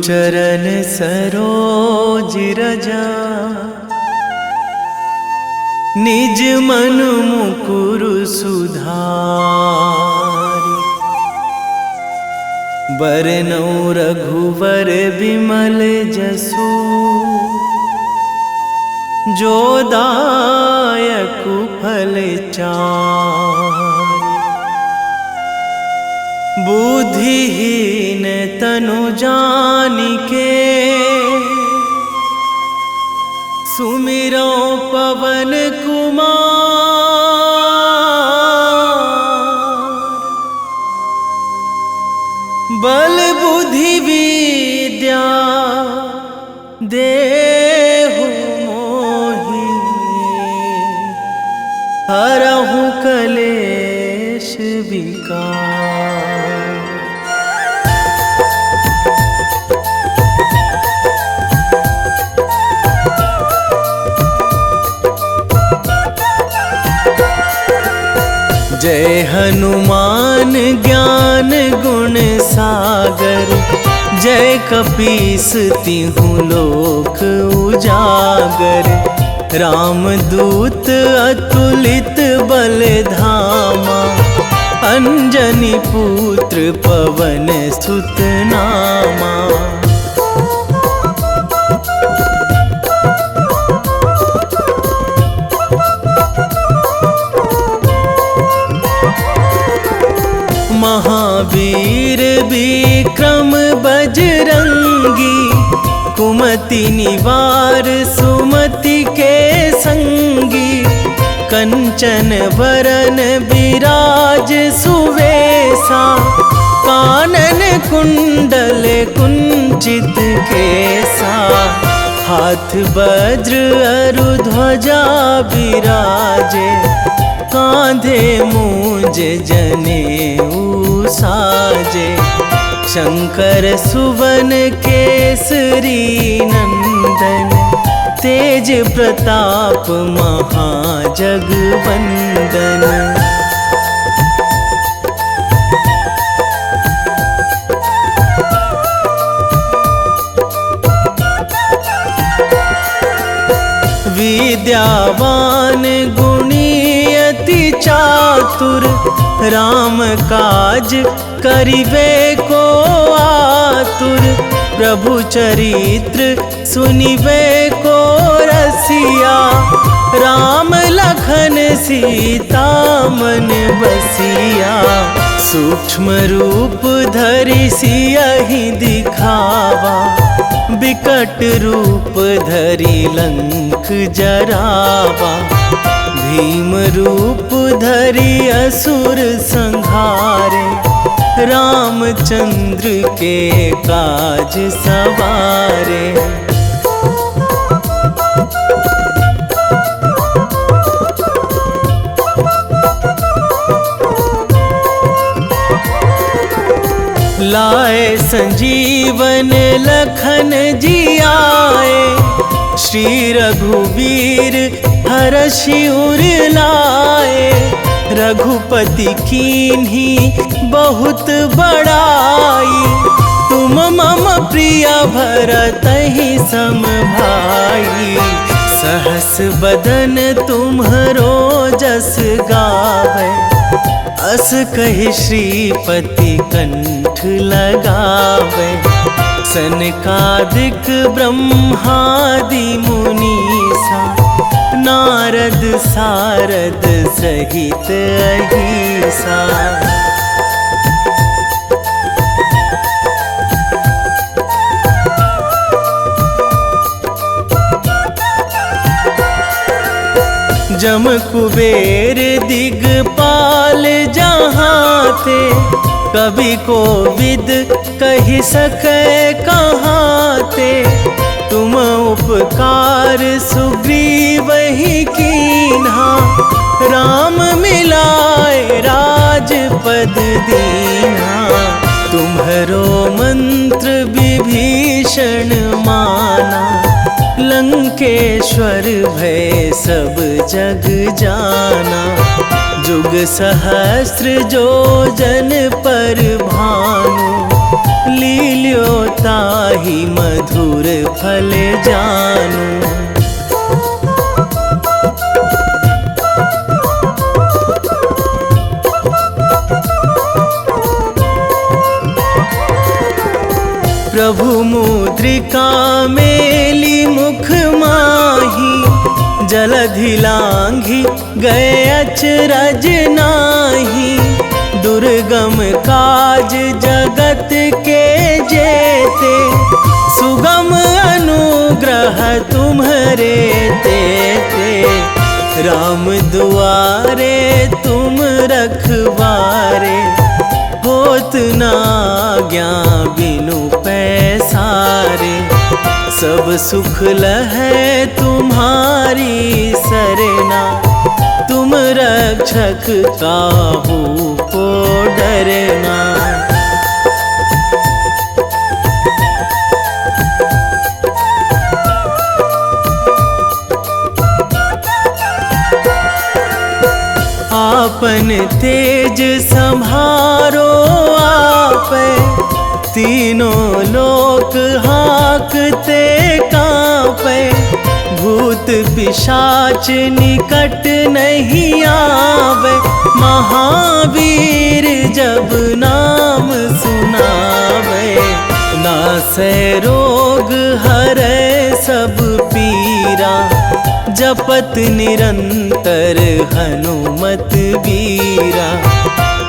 चरण सरोज रजा, निज मन मुकुर सुधारि। बरनौ रघुवर बिमल जसु, जो दायक फल चारि। बुद्धिहीन तनु जानिके, सुमिरो पवन कुमार। बल बुद्धि विद्या देहु मोहि, हरहु कलेश विकार। जय हनुमान ज्ञान गुण सागर, जय कपीस तिहुँ लोक उजागर। रामदूत अतुलित बल धामा, अंजनी पुत्र पवन सुत नामा। महावीर विक्रम बजरंगी, कुमति निवार सुमति के संगी। कंचन वरन विराज सुवेशा, कानन कुंडल कुंचित केसा। हाथ वज्र अरु ध्वजा बिराजे, कांधे मूंज जनेऊ साजे। शंकर सुवन केसरी नंदन, तेज प्रताप महाजगवंदन। विद्यावान गुणी अति चातुर, राम काज करिबे को आतुर। प्रभु चरित्र सुनिबे को रसिया, राम लखन सीता मन बसिया। सूक्ष्म रूप धरि सियहि दिखावा, बिकट रूप धरि लंक जरावा। भीम रूप धरि असुर संहारे, रामचंद्र के काज सवारे। लाए संजीवन लखन जियाए, श्री रघुवीर हरषि उर लाए। रघुपति कीन्ही बहुत बड़ाई, तुम मम प्रिय भरतहि सम भाई। सहस बदन तुम्हरो जस गावै, अस कहि श्रीपति कंठ लगावै। सनकादिक ब्रह्मादि मुनीसा, नारद सारद सहित अहिसा। जम कुबेर दिगपाल जहाँ थे, कवि कोविद कहि सकै कहाँ ते। तुम उपकार सुग्रीवहि कीन्हा, राम मिलाए राजपद दीन्हा। तुम्हरो मंत्र विभीषण माना, लंकेश्वर भय सब जग जाना। जुग सहस्र जो जन पर भानु, लील्यो ताहि मधुर फल जानू। प्रभु मुद्रिका मेली मुख माही, जलधि लांघी गए अचरज नाही। दुर्गम काज जगत के जेते, सुगम अनुग्रह तुम्हरे तेते। राम दुआरे तुम रखवारे, होत ना आज्ञा बिनु पैसारे। सब सुख लहै तुम्हारी सरना, तुम रक्षक काहू को डरना। आपन तेज संभारो आपै, तीनों लोक हाकते कांपै। भूत पिशाच निकट नहीं आवे, महावीर जब नाम सुनावे। नासै रोग हरै सब पीरा, जपत निरंतर हनुमत बीरा।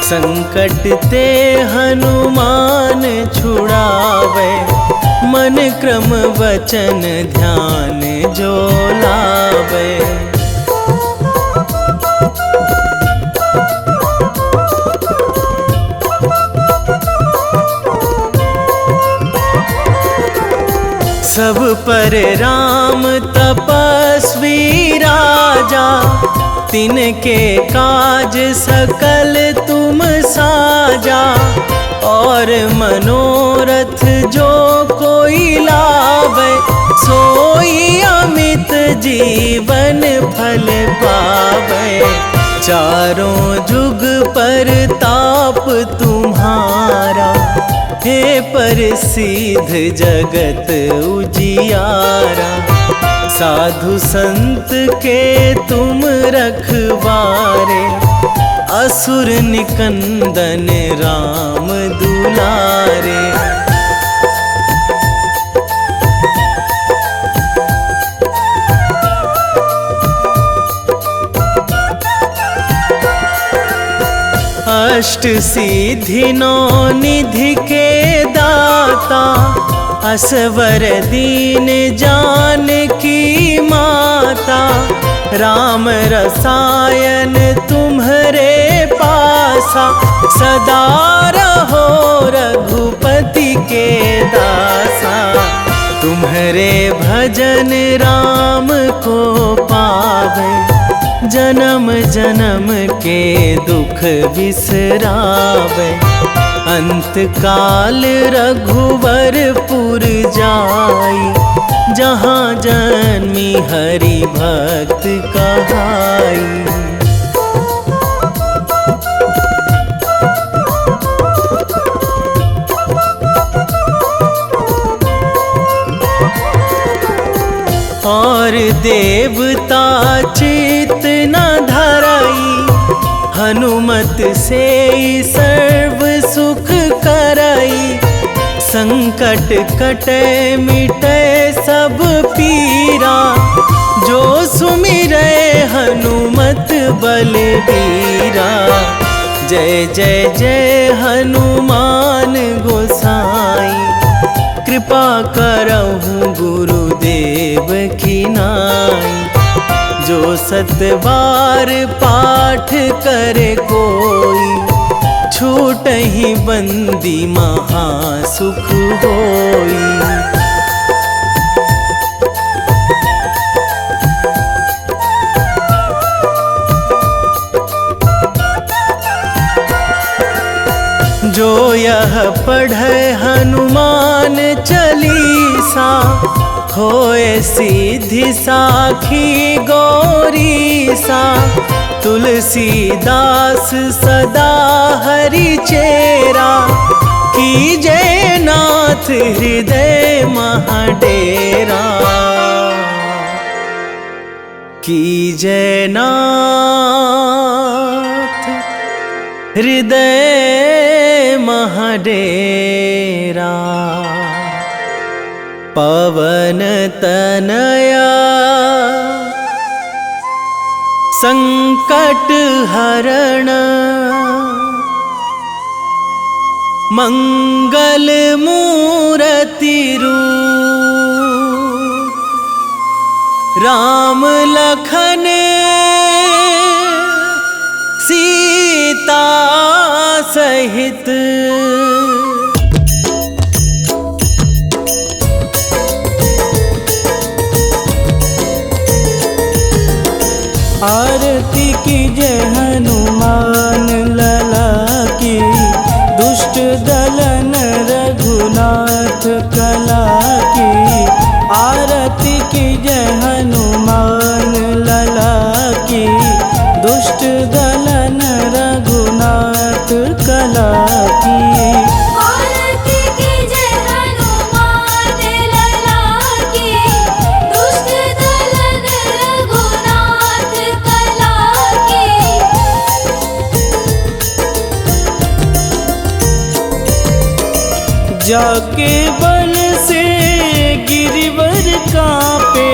संकट ते हनुमान छुड़ावे, मन क्रम वचन ध्यान जो लावे। सब पर राम तपस्वी राजा, तिनके काज सकल तुम साजा। और मनोरथ जो कोई लावे, सोई अमित जीवन फल पावे। चारों जुग पर ताप तुम्हारा, हे प्रसिद्ध जगत उजियारा। साधु संत के तुम रखवारे, असुर निकंदन राम दुलारे। अष्ट सिद्धि नौ निधि के दाता, असवर दीन जानकी माता। राम रसायन तुम्हरे पासा, सदा रहो रघुपति के दासा। तुम्हरे भजन राम को पावे, जन्म जन्म के दुख बिसरावे। अंत काल रघुवरपुर जाई, जहाँ जन्मी हरि भक्त कहाई। और देवता चित न धराई, हनुमत से सर्व सुख कराई। संकट कटे मिटे सब पीरा, जो सुमिरै हनुमत बलबीरा। जय जय जय हनुमान गोसाई, कृपा करहु गुरुदेव की नाई। जो सतबार पाठ करे कोई, छूटहि बंदी महासुख होई। जो यह पढ़े हनुमान चालीसा, होए सिद्धि साखी गौरीसा। तुलसीदास सदा हरि चेरा, कीजे नाथ हृदय महाडेरा, कीजे नाथ हृदय महाडेरा। पवन तनया संकट हरण, मंगल मूर्ति रूप, राम लखन सीता सहित। आरती कीजे हनुमान लला की, दुष्ट दलन रघुनाथ कला की। आरती कीजे हनुमान लला की, दुष्ट दलन रघुनाथ कला की। आरती कीजे हनुमान लला की, दुष्ट दलन रघुनाथ कला की। जाके बल से गिरिवर कांपे,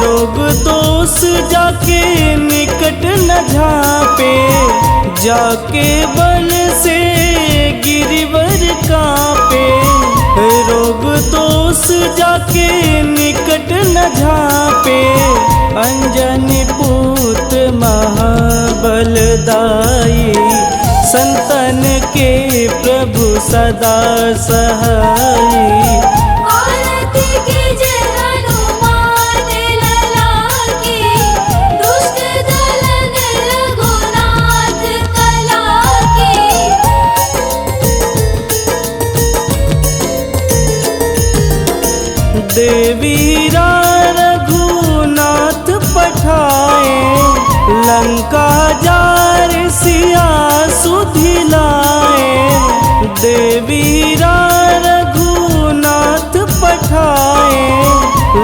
रोग दोष जाके निकट न झापे। जाके बल से गिरिवर कांपे, रोग दोष जाके निकट न झापे। अंजनी पूत महाबलदाई, संतन के प्रभु सदा सहाई। आरती कीजे हनुमान लला की, दुष्ट दलन रघुनाथ कला की। देवीरा रघुनाथ पठाए, लंका जार सिया सुधिलाए। देवीरा रघुनाथ पठाए,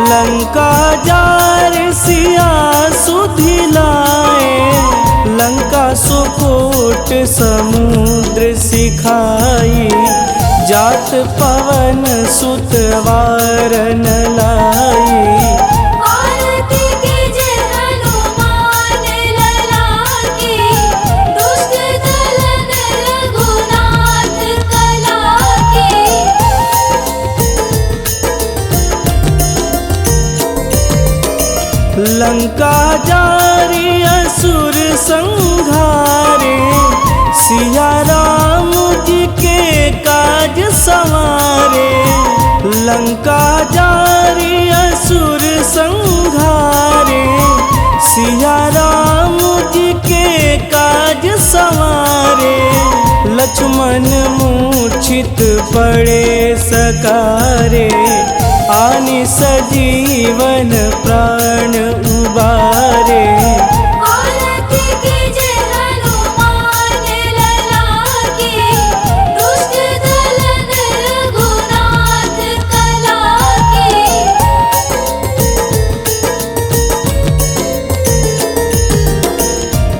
लंका जार सिया सुधिलाए। लंका सुकोट समुद्र सिखाई, जात पवन सुत वारन लाई। आरती कीजे हनुमान लला की, दुष्ट दलन रघुनाथ कला की। लंका जारी असुर संघारे, सिया राम जी के काज संवारे। लंका जारी असुर संघारे, सिया राम जी के काज संवारे। लक्ष्मण मूर्छित पड़े सकारे, आनि सजीवन प्राण उबारे। आरती कीजे हनुमान लला की, दुष्ट दलन रघुनाथ कला की।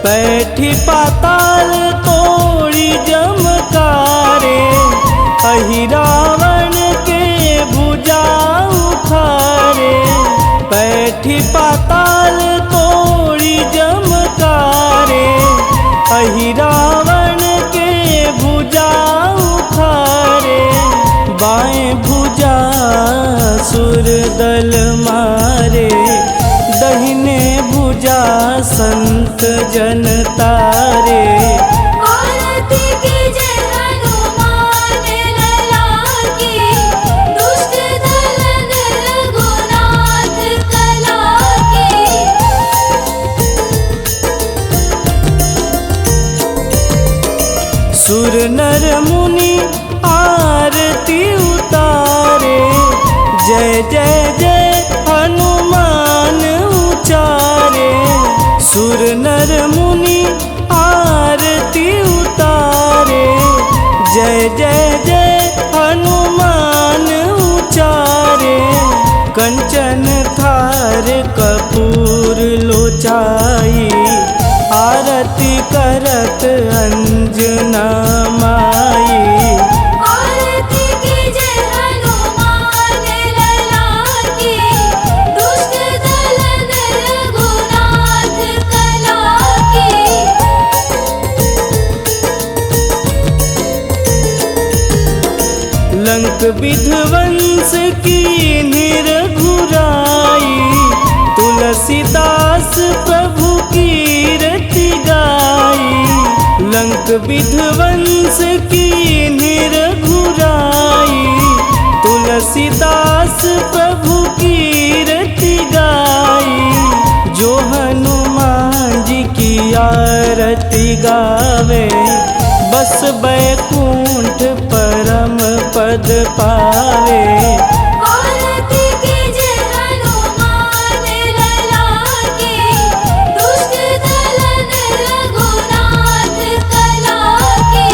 बैठी पाताल तोड़ी जमकारे, अहि रावण के भुजा उखारे। बैठी पाताल तोड़ी जमकारे, अहि रावण के भुजा उखारे। बाएं भुजा सुर दल मारे, दहिने भुजा संत जन तारे। आरती कीजे हनुमान लला की, दुष्ट दलन रघुनाथ कला की। सुर नर मुनि आरती उतारे, जय जय जय हनुमान उचारे। सुर नर मुनि आरती उतारे, जय जय जय हनुमान उचारे, कंचन थार कपूर लोचाई, आरती करत अंजना माई। आरती कीजे हनुमान लला की, दुष्ट दलन रघुनाथ कला की। लंक विध्वंस की निरघुराई, तुलसीदास प्रभु कीरति गाई। लंक विध्वंस की निरघुराई, तुलसीदास प्रभु कीरति गाई। जो हनुमान जी की आरती गावे, बस बैकुंठ परम पद पावे। आरती कीजे हनुमान लला की, दुष्ट दलन रघुनाथ कला की।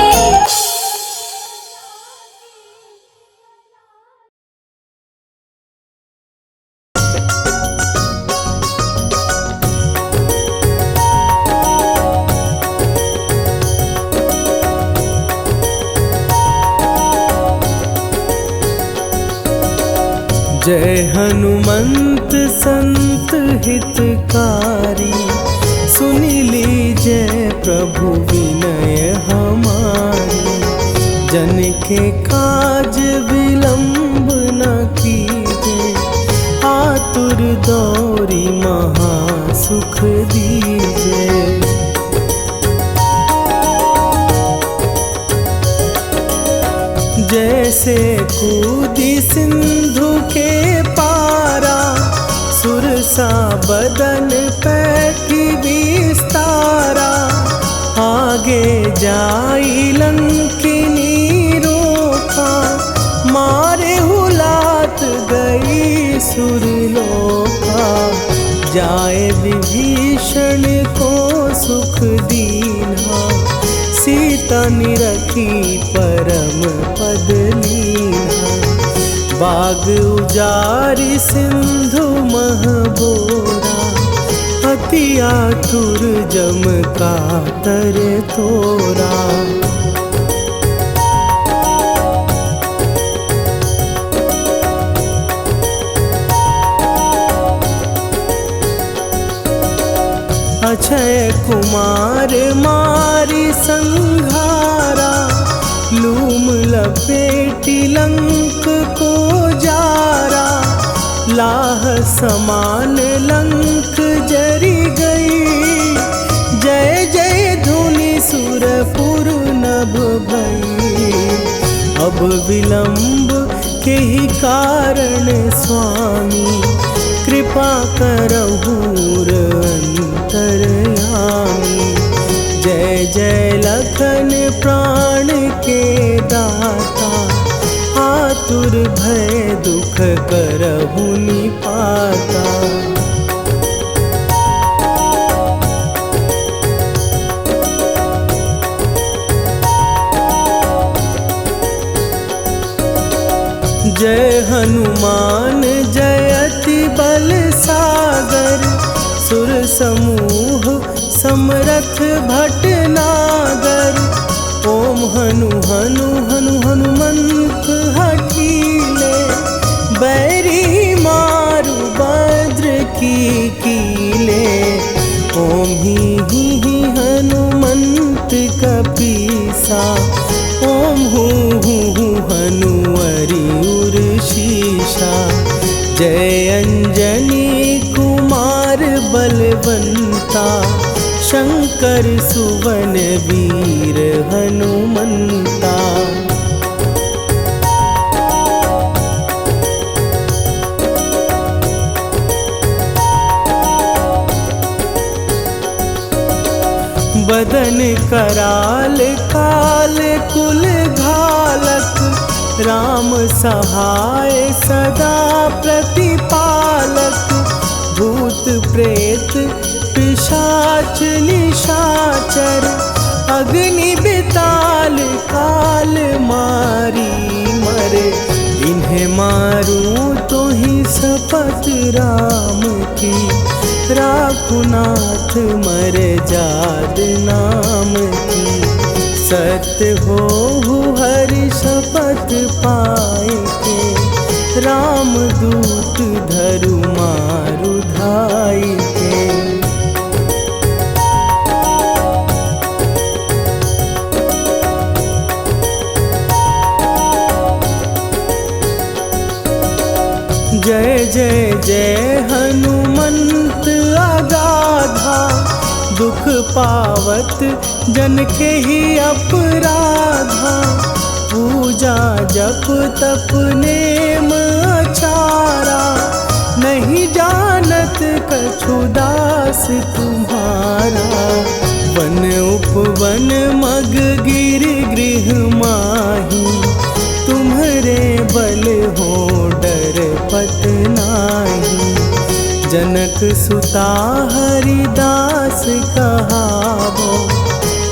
जय हनुमंत संत हितकारी, सुनि लीजय प्रभु विनय हमारी। जन के काज विलंब न कीजे, आतुर दौरी महा सुख दीजे। जैसे कूदी सिंधु के पारा, सुरसा बदन पैठी विस्तारा। आगे जाई लंकिनी रोका, मारे हुलात गई सुरलोका। जाए विभीषण को सुख दीना, सीता निरखी परम पद लीना। बाग उजारि सिंधु महबोरा, अति आतुर जम कातर तोरा। अक्षय कुमार मारी संघारा, लूम लपेटी लंक को जारा। लाह समान लंक जरी गई, जय जय धुनि सुरपुर नभ भई। अब विलंब के ही कारण स्वामी, कृपा करहु अंतरयामी। जय जय लखन प्राण के दाता, आतुर भय दुख करहु निपाता। जय हनुमान जयति बल सागर, सुर समूह समरथ भटनागर। ओम हनु हनु हनु हनुमंत हठीले, बैरी मारु भद्र की कीले। ओम ही हनुमंत कपीसा, ओम हूँ हनुमरि उर्शीषा। जय अंजनी कुमार बलवंता, शंकर सुवन वीर हनुमंता। बदन कराल काल कुल घालक, राम सहाय सदा प्रतिपालक। भूत प्रेत पिशाच निशाचर, अग्नि बिताल काल मारी मरे, इन्हें मारूं तो ही शपथ राम की, राखुनाथ मरे जाद नाम की। सत्य हो हरि शपथ पाए के, राम दूत धरु मारु धाई के। जय जय जय हनुमंत अगाधा, दुख पावत जन के ही अपराधा। पूजा जप तप नेम अचारा, नहीं जानत कछु दास तुम्हारा। वन उपवन मग गिर गृह माही, तुम्हारे बल हो डर पत नाही। जनक सुता हरिदास कहावो,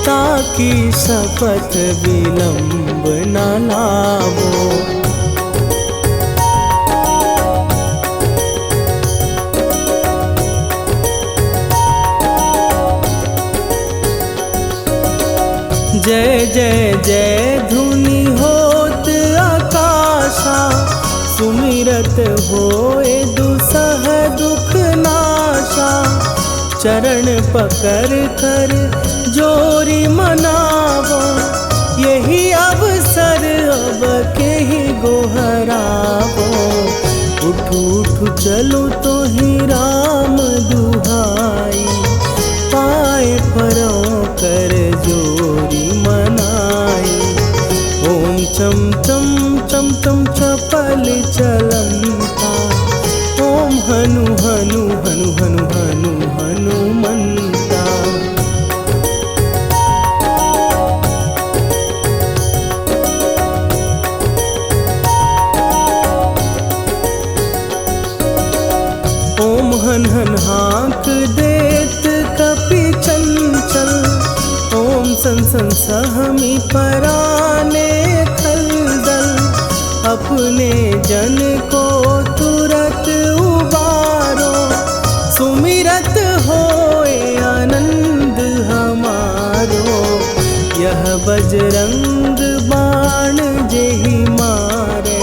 ताकि शपथ विलंब न लावो। जय जय जय धुनि होत आकाशा, सुमिरत होए दुसह दुख नाशा। चरण पकड़ कर जोरी मनावो, यही अवसर अब के ही गोहरावो। उठू उठू चलो तो ही राम दुहाई, पाए परों कर जोरी मनाई। ओम चम चम चम चम चपल चलंता, ओम हनु हनु हनु हनु हनु हनुमंता। ओम हन हन हाँक देत कपि चंचल, ओम सन सन सहमी पराने खलदल। अपने जन को तुरत उबारो, सुमिरत होए आनंद हमारो। यह बजरंग बाण जेहि मारे,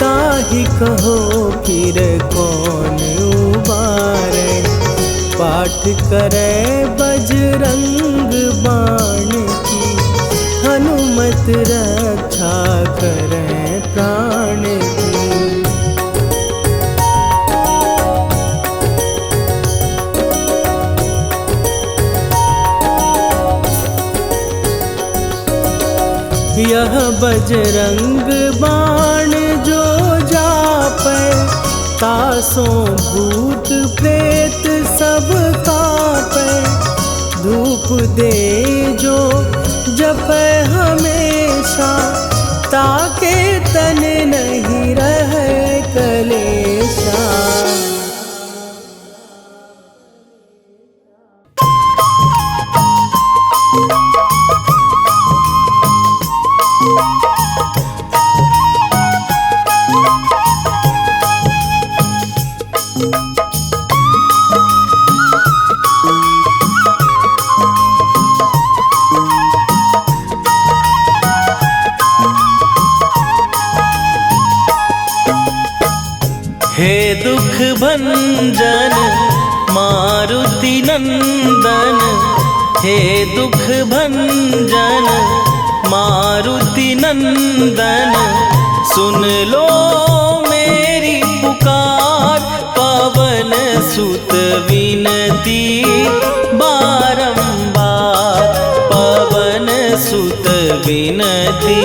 ताहि कहो फिर कौन उबारे। पाठ करे बजरंग बाण की, हनुमत रक्षा करे प्राण की। यह बजरंग बाण जो जापै, तासों भूत प्रेत सब कापै। धूप दे जो जपै हमेशा, ताके तन नहीं रहे कलेशा। हे दुख भंजन मारुति नंदन, हे दुख भंजन मारुति नंदन। सुन लो मेरी पुकार, पवन सुत विनती बारंबार। पवन सुत विनती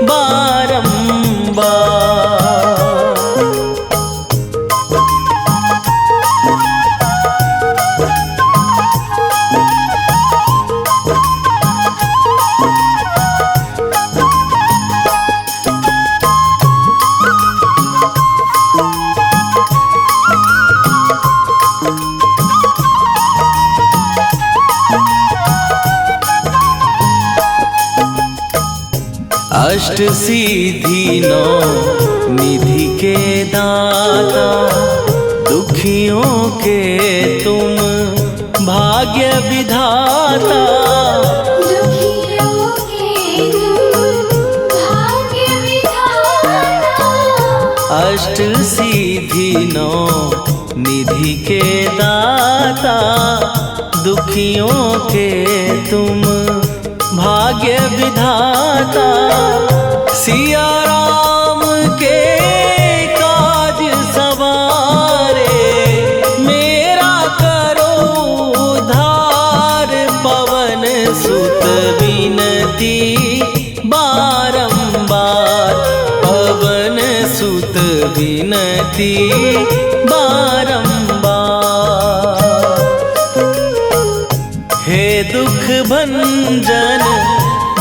बारंबार। अष्ट सिद्धि नौ निधि के दाता, दुखियों के तुम भाग्य विधाता। दुखियों के तुम भाग्य विधाता। अष्ट सिद्धि नौ निधि के दाता, दुखियों के तुम भाग्य विधाता। सिया राम के काज सवारे, मेरा करो उद्धार। पवन सुत विनती बारंबार, पवन सुत विनती बारंबार। हे दुख भंजन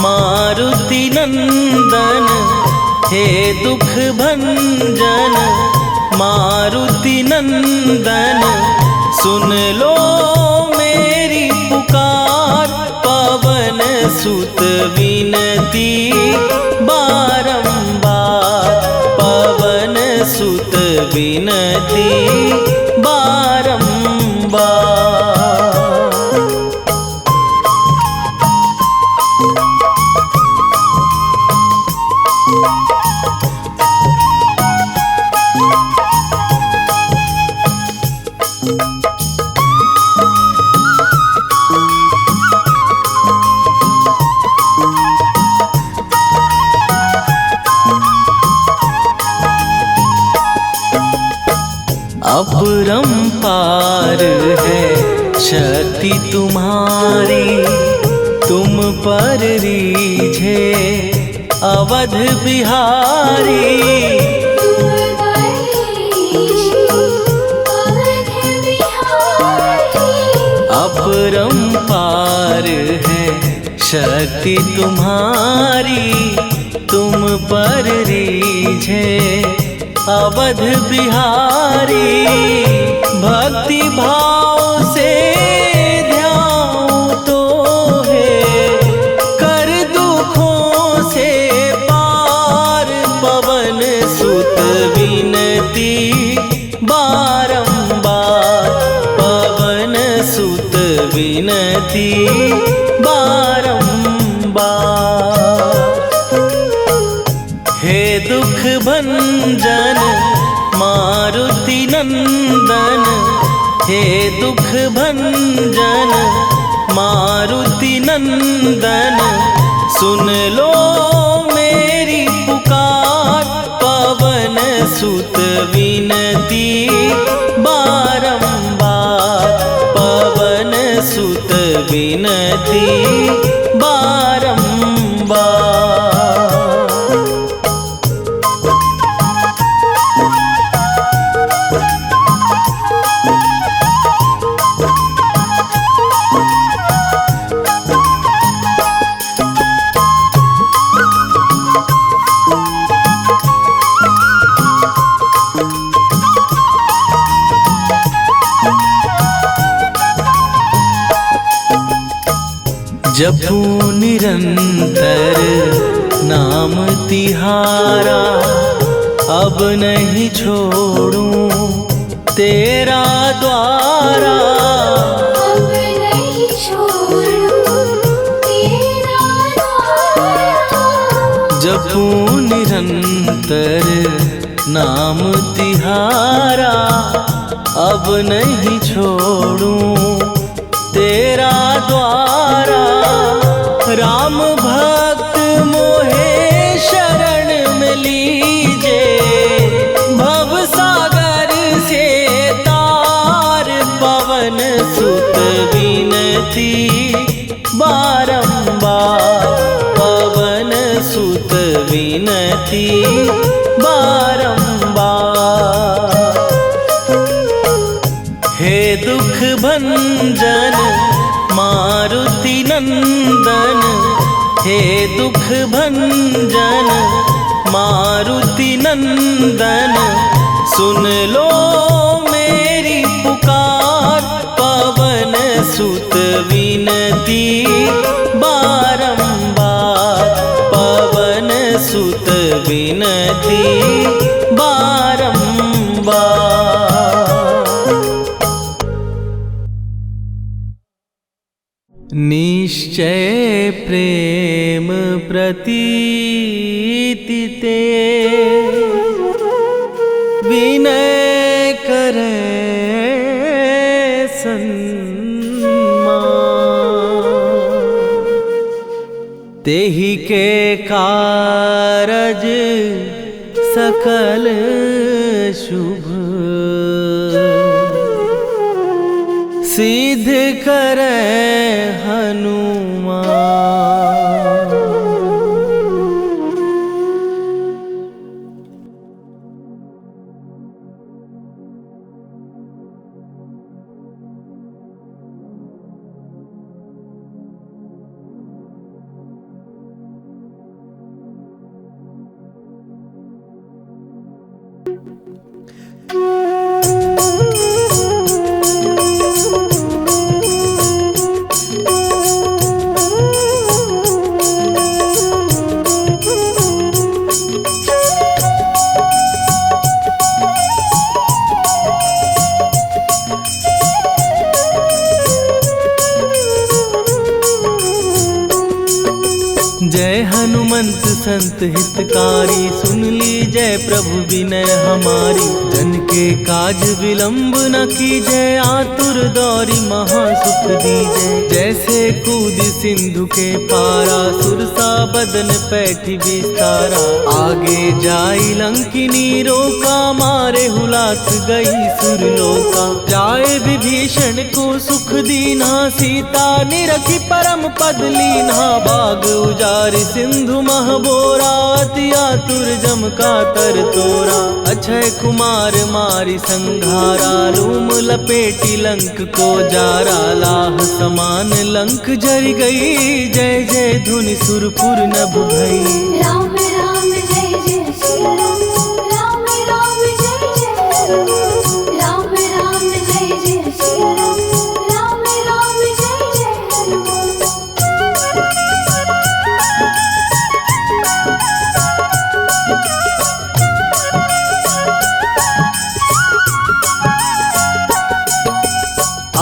मारुति नंदन, हे दुख भंजन मारुति नंदन। सुन लो मेरी पुकार, पवन सुत विनती बारंबार, पवन सुत विनती बारंबार। अपरंपार है शक्ति तुम्हारी, तुम पर रीझे अवध बिहारी। अपरंपार है शक्ति तुम्हारी, तुम पर रीझे अवध बिहारी। भक्ति भाव से ध्यान तो है, कर दुखों से पार। पवन सुत विनती बारंबार, पवन सुत विनती बारंबार। हे दुख भंजन मारुति नंदन, हे दुख भंजन मारुति नंदन। सुन लो मेरी पुकार, पवन सुत विनती बारंबार, पवन सुत विनती बारंबार। जपू निरंतर नाम तिहारा, अब नहीं छोड़ूं तेरा द्वारा। अब नहीं छोड़ूं तेरा द्वारा। जपू निरंतर नाम तिहारा, अब नहीं छोड़ूं तेरा द्वारा। राम भक्त मोहे शरण में लीजे, भव सागर से तार। पवन सुत विनती बारंबार, पवन सुत विनती बारंबार। हे दुख भंजन मारुति नंदन, हे दुख भंजन मारुति नंदन। सुन लो मेरी पुकार, पवन सुत विनती बारंबार, पवन निश्चय प्रेम प्रतीति ते विनय करे तेहि के कारज सकल शुभ सिद्ध करे हनुमान। जय हनुमंत संत हितकारी, सुन ली जय प्रभु विनय हमारी। जन के काज विलंब न कीजय, आतुर दौरी महासुख दीजय। जैसे कूद सिंधु के पारा, सुरसा बदन पैठी विस्तारा। आगे जाई लंकिनी रोका, मारे हुलाक गई सुरलोका। जाए विभीषण को सुख दीना, सीता निरखी परम पद लीना। बाग उजारि सिंधु महबोरा, अति आतुर जम का तर तोरा। अक्षय कुमार मारी संघारा, लूम लपेटी लंक को जारा। लाह समान लंक जर गई, जय जय धुनि सुरपुर नभ भई। राम राम जय जय श्री राम, राम राम जय जय राम। राम राम जय जय श्री राम, राम राम जय जय हनुमान।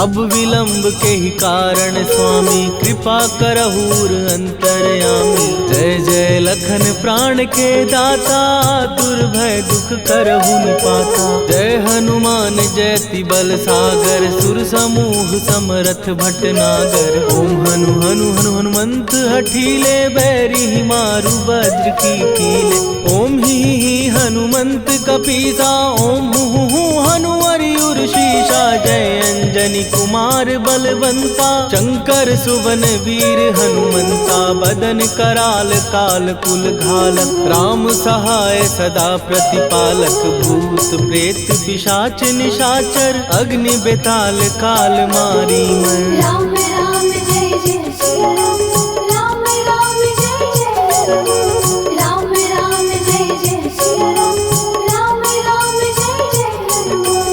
अब विलंब के ही कारण स्वामी, कृपा करहूर अंतरयामी। जय जय लखन प्राण के दाता, दुर्भय दुख करहु निपाता। जय हनुमान जयति बल सागर, सुर समूह समरथ भटनागर। ओम हनु हनु हनु हनुमंत हठीले, बैरी मारु वज्र की कीले। ओम ही हनुमंत कपीसा, ओम हु हनुमरि उर्शीषा। जय अंजनी कुमार बलवंता, शंकर सुवन वीर हनुमंता। बदन कराल काल कुल घालक, राम सहाय सदा प्रतिपालक। भूत प्रेत पिशाच निशाचर, अग्नि बेताल काल मारी मर। राम राम जय जय श्री राम, राम राम जय जय राम। राम राम जय जय श्री राम, राम राम जय जय हनुमान।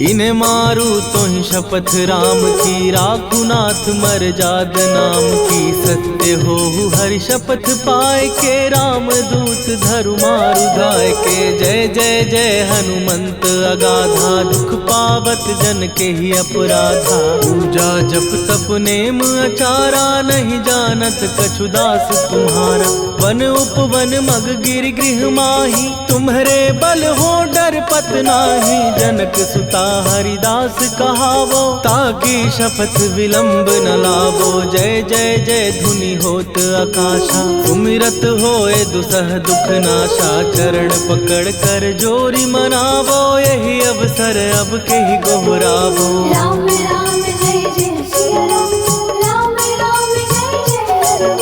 इन्हें मारू तो ही शपथ राम की, राखू नाथ मर जाद नाम की। सत्य हो हरि शपथ पाए के, राम दूत धरु मारु धाय के। जय जय जय हनुमंत अगाधा, दुख पावत जन के ही अपराधा। पूजा जप तप नेम अचारा, नहीं जानत कछु दास तुम्हारा। वन उपवन मग गिर गृह माही, तुम्हारे बल हो डर पत नाही। जनक सुता हरिदास कहावो, ताकि शपथ विलंब न लावो। जय जय जय धुनि होत आकाशा, सुमिरत होए दुसह दुख नाशा। चरण पकड़ कर जोरी मनावो, यही अवसर अब के ही गोहरावो। राम राम जय जय श्री राम, राम राम जय जय राम।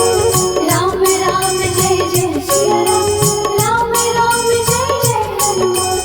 राम राम जय जय श्री राम, राम राम जय जय हनुमान।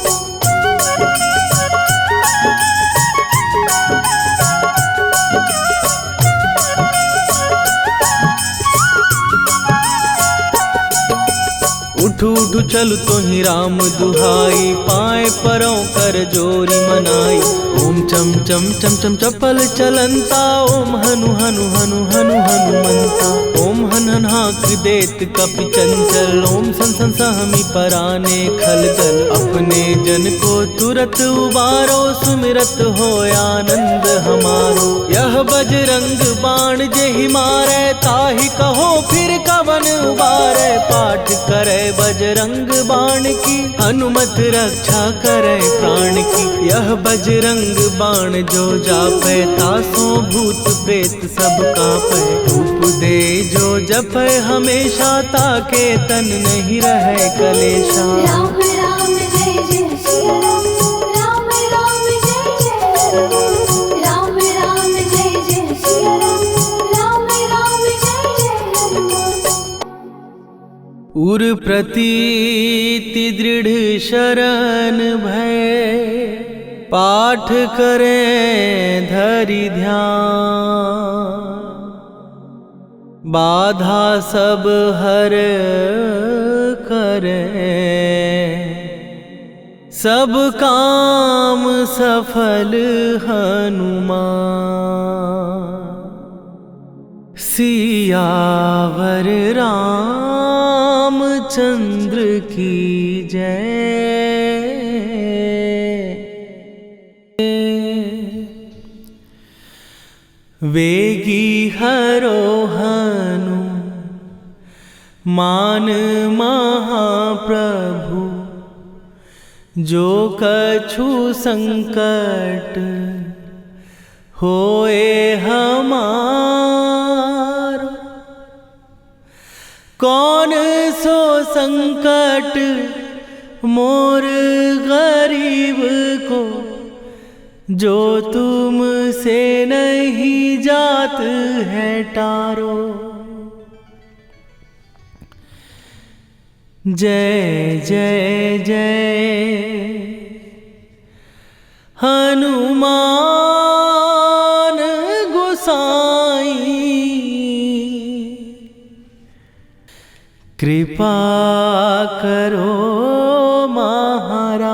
उठ उठ उठ चल तो ही राम दुहाई, पाए परों कर जोरी मनाई। ओम चम चम चम चम चपल चलंता, ओम हनु हनु हनु हनु हनुमंता। ओम हन हन हाक देत कपि चंचल, ओम सन सन सहमी पराने खलदल। अपने जन को तुरत उबारो, सुमिरत हो आनंद हमारो। यह बजरंग बाण जेहि मारे, ताहि कहो फिर कवन उबारे। पाठ करे बजरंग बाण की, हनुमत रक्षा करे प्राण की। यह बजरंग बाण जो जापै, तासों भूत प्रेत सब कापै। धूप दे जो जपै हमेशा, ताके तन नहीं रहे कलेशा। राम राम जय जय सिया राम, राम राम जय जय हनुमान। राम राम जय जय सिया राम, राम राम जय जय हनुमान। उर प्रतीति दृढ़ शरण भय, पाठ करें धरि ध्यान। बाधा सब हर करें, सब काम सफल हनुमान। सियावर रामचंद्र की जय। वेगी हरोहनु मान महाप्रभु, जो कछु संकट होए हमारो। कौन सो संकट मोर गरीब को, जो तुम से नहीं जात है टारो। जय जय जय हनुमान गोसाई, कृपा करो महाराज।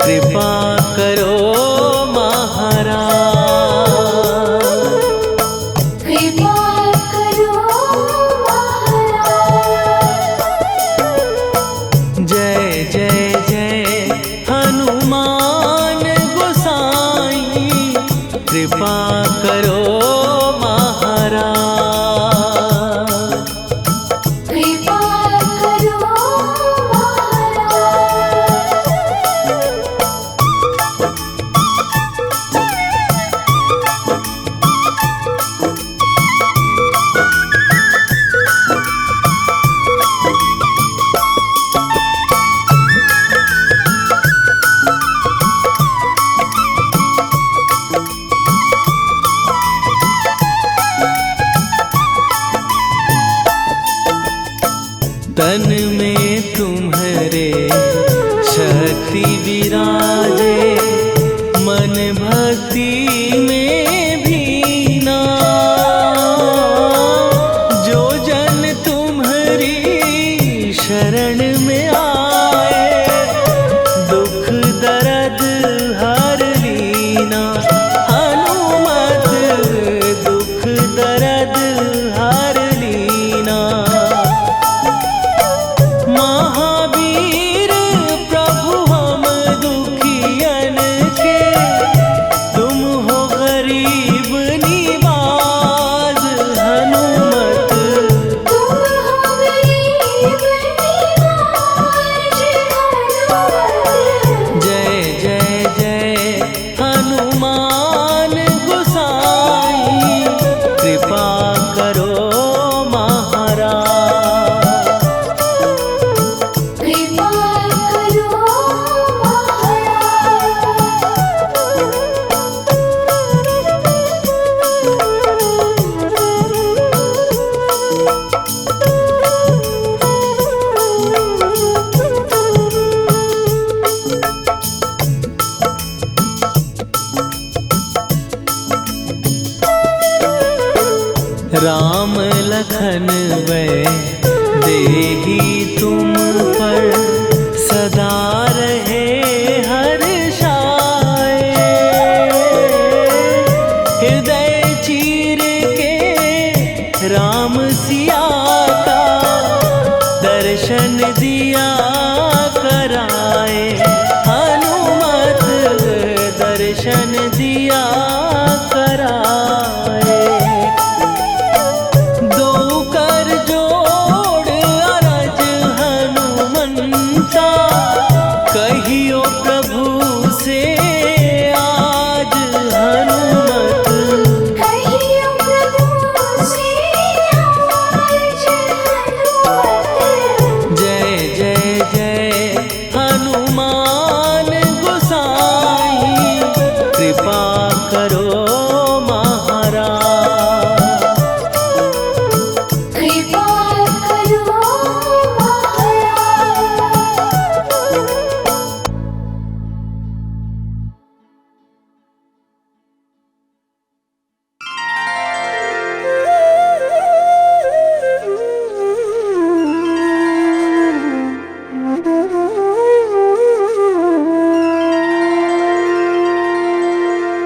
कृपा करो महाराज। कृपा करो तन में तुम्हारे शक्ति विराजे, मन भक्ति में भीना। जो जन तुम्हारी शरण में आए, दुख दर्द हर लीना। हनुमत दुख दर्द हर लीना। महावीर प्रभु हम दुखी राम लखन वै देही तुम पर सदा रहे हर्षाए। हृदय चीर के राम सिया का दर्शन दिया कराए। हनुमत दर्शन दिया कराए। दो कर जोड़ अरज हनुमंता, कहियो प्रभु से आज हनुमत। कहियो प्रभु से आज हनुमत। जय जय जय हनुमान गोसाई, कृपा करो महाराज। कृपा करो महाराज।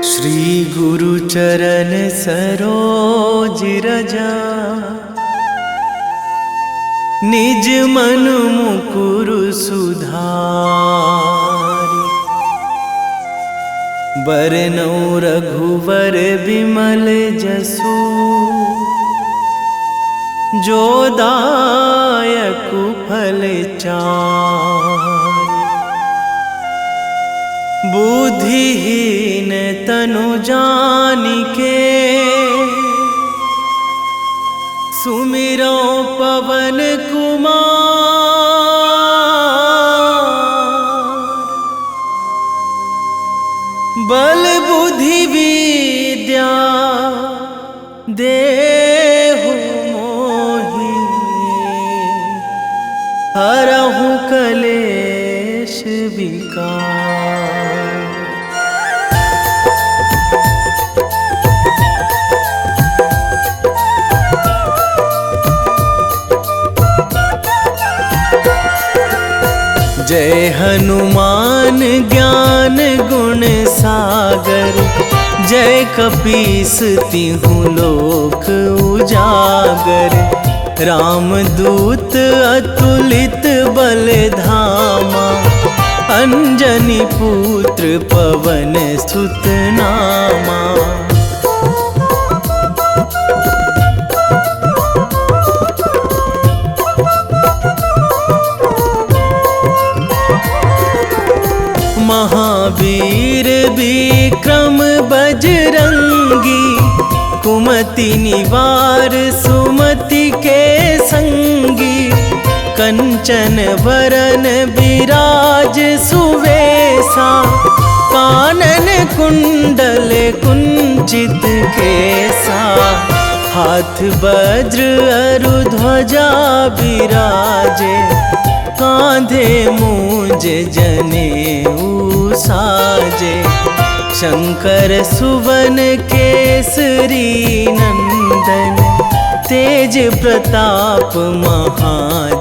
श्री गुरु चरण सरोज रजा, निज मन मुकुर सुधारि। बरनउँ रघुवर बिमल जसु, जो दायकु फल चारि। बुद्धिहीन तनु जानिके, सुमिरो पवन कुमार। बल बुद्धि विद्या देहु मोहि, हरहु कलेश विकार। जय हनुमान ज्ञान गुण सागर, जय कपीस तिहु लोक उजागर। रामदूत अतुलित बल धामा, अंजनी पुत्र पवन सुत नामा। महावीर विक्रम बजरंगी, कुमति निवार सुमति के संगी। कंचन वरन विराज सुवेशा, कानन कुंडल कुंचित केसा। हाथ वज्र अरु ध्वजा विराजे, कांधे मूंज जनेऊ साजे। शंकर सुवन केसरी नंदन, तेज प्रताप महाजगवंदन।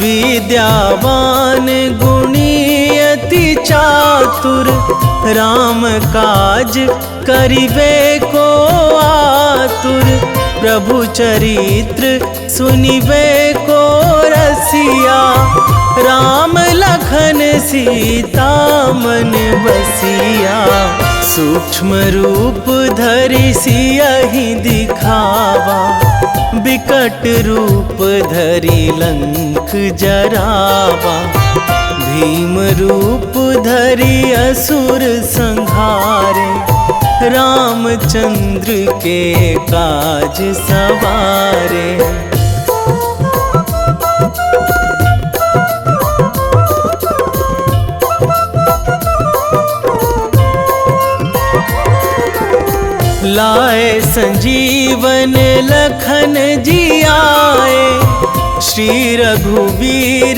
विद्यावान गुणी अति चातुर, राम काज करिबे को आतुर। प्रभु चरित्र सुनिबे को रसिया, राम लखन सीता मन बसिया। सूक्ष्म रूप धरि सियहि दिखावा, विकट रूप धरि लंक जरावा। भीम रूप धरि असुर संहारे, रामचंद्र के काज सवारे। लाए संजीवन लखन जी आए, श्री रघुवीर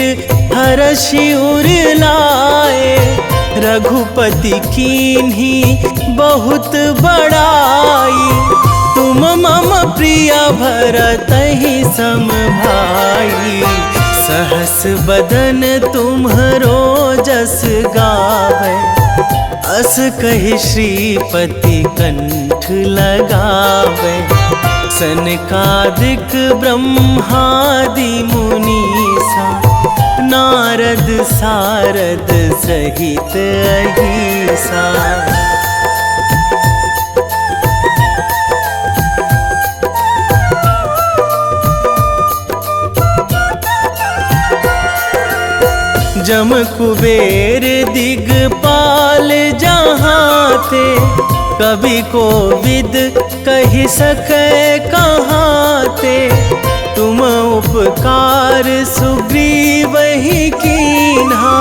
हरषि उर लाए, रघुपति कीन्ही बहुत बड़ाई। तुम मम प्रिय भरतहि सम भाई, सहस बदन तुम्हरो जस गावे। अस कहि श्रीपति कंठ लगावे, सनकादिक ब्रह्मादि मुनीसा, नारद सारद सहित अहिसा। जम कुबेर दिगपाल जहाँ थे, कवि कोविद कहि सकै कहाँ ते। तुम उपकार सुग्रीवहि कीन्हा,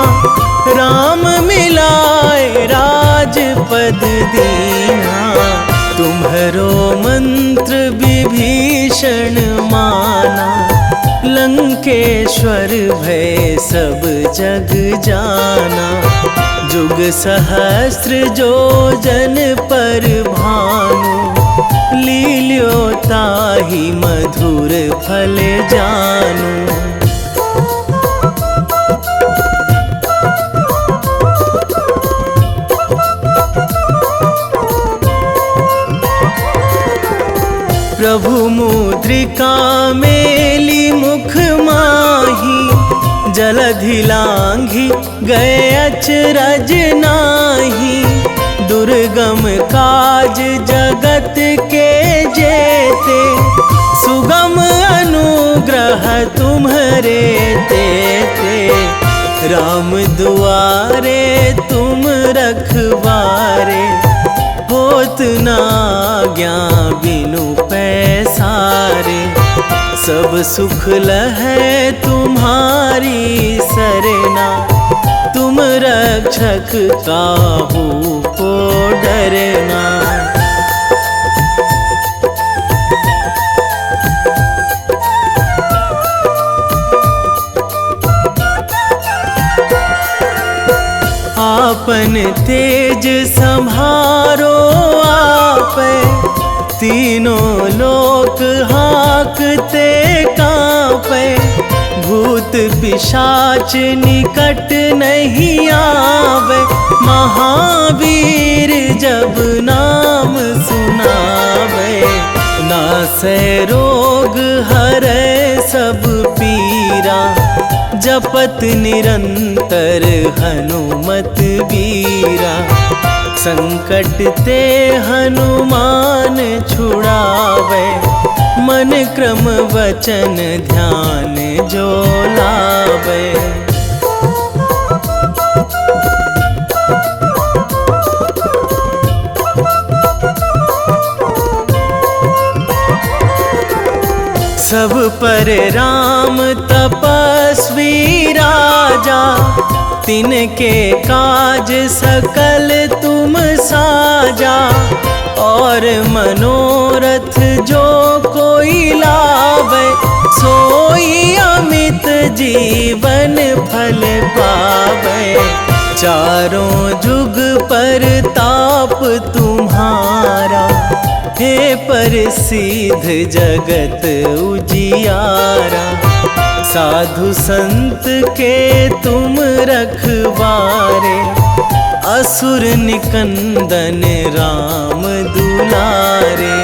राम मिलाए राजपद दीन्हा। तुम्हरो मंत्र विभीषण माना, लंकेश्वर भय सब जग जाना। जुग सहस्त्र जो जन पर भानु, लील्यो ताहि मधुर फल जानु। प्रभु मुद्रिका मेली मुख माही, जलधि लांघि गए अचरज नाही। दुर्गम काज जगत के जेते, सुगम अनुग्रह तुम्हरे तेते। राम दुआरे तुम रखवारे, होत न आज्ञा बिनु पैसारे। सब सुख लहै तुम्हारी सरना, तुम रक्षक काहू को डरना। आपन तेज संभारो आपै, तीनों लोक हाकते कांपै। भूत पिशाच निकट नहीं आवे, महावीर जब नाम सुनावे। नासै रोग हरै सब पीरा, जपत निरंतर हनुमत वीरा। संकट ते हनुमान छुड़ावे, मन क्रम वचन ध्यान जो लावे। सब पर राम तपस्वी राजा, तिनके काज सकल तुम साजा। और मनोरथ जो कोई लावे, सोई अमित जीवन फल पावे। चारों जुग पर ताप तुम्हारा, हे प्रसिद्ध जगत उजियारा। साधु संत के तुम रखवारे, असुर निकंदन राम दुलारे।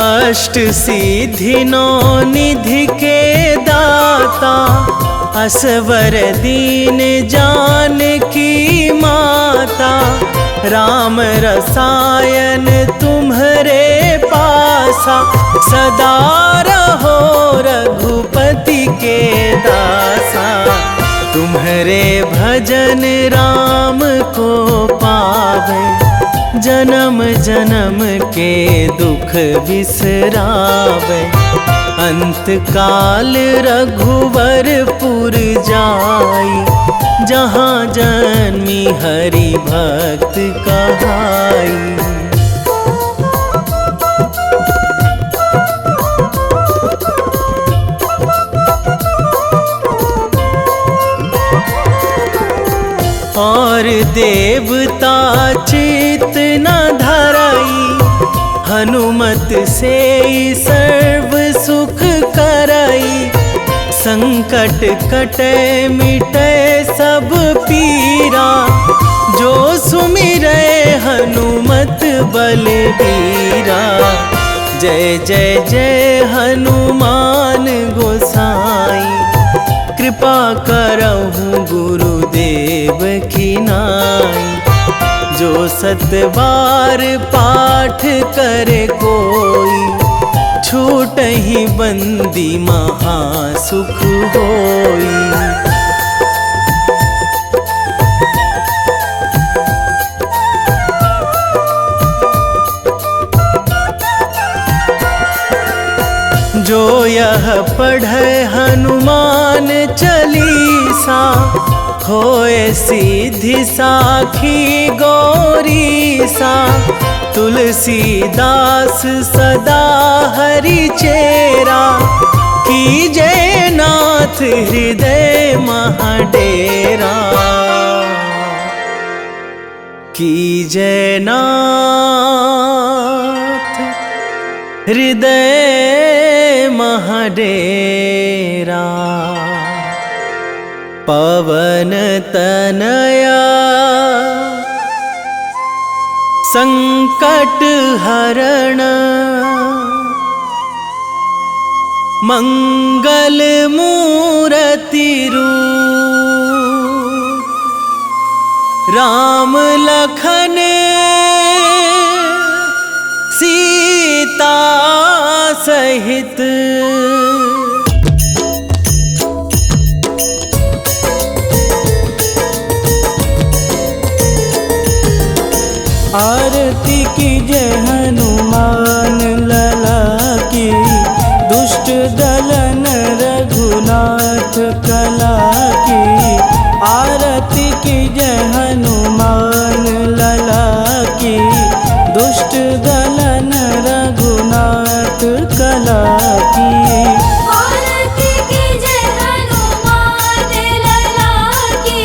अष्ट सिद्धि नौ निधि के दाता, असवर दीन जानकी माता। राम रसायन तुम्हरे पासा, सदा रहो रघुपति के दासा। तुम्हरे भजन राम को पावे, जन्म जन्म के दुख बिसरावे। अंत काल रघुवरपुर जाई, जहाँ जन्मी हरि भक्त कहाई। और देवता चित न धराई, हनुमत से सर्व सुख कराई। संकट कटे मिटे सब पीरा, जो सुमिरै हनुमत बलबीरा। जय जय जय हनुमान गोसाई, कृपा करहु गुरुदेव की नाई। जो सतबार पाठ करे कोई, छूटहि बंदी महासुख होई। जो यह पढ़े हनुमान चालीसा, होए सीधी साखी गौरीसा। तुलसीदास सदा हरि चेरा, कीजे नाथ हृदय महाडेरा। कीजे नाथ हृदय महाडेरा। पवन तनया संकट हरण, मंगल मूरति रूप। राम लखन सीता सहित, आरती कीजय हनुमान लला की। दुष्ट दलन रघुनाथ कला की। आरती कीजय हनुमान लला की। दुष्ट दलन रघुनाथ कला की। आरती कीजय हनुमान लला की।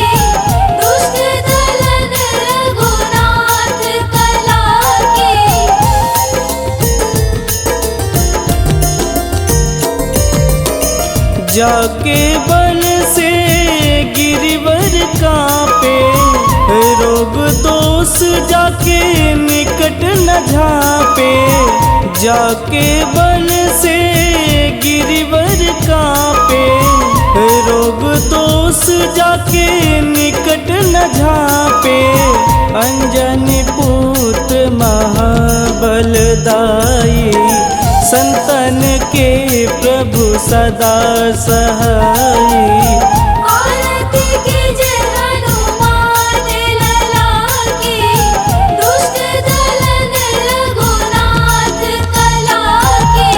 दुष्ट दलन रघुनाथ कला की। जाके बन से गिरिवर कांपे, रोग दोष जाके निकट न झापे। जाके बन से गिरिवर कांपे, रोग दोष जाके निकट न झापे। अंजनी पूत महाबलदाई, संतन के प्रभु सदा सहाई। आरती कीजय हनुमान लला की। दुष्ट दलन रघुनाथ कला की।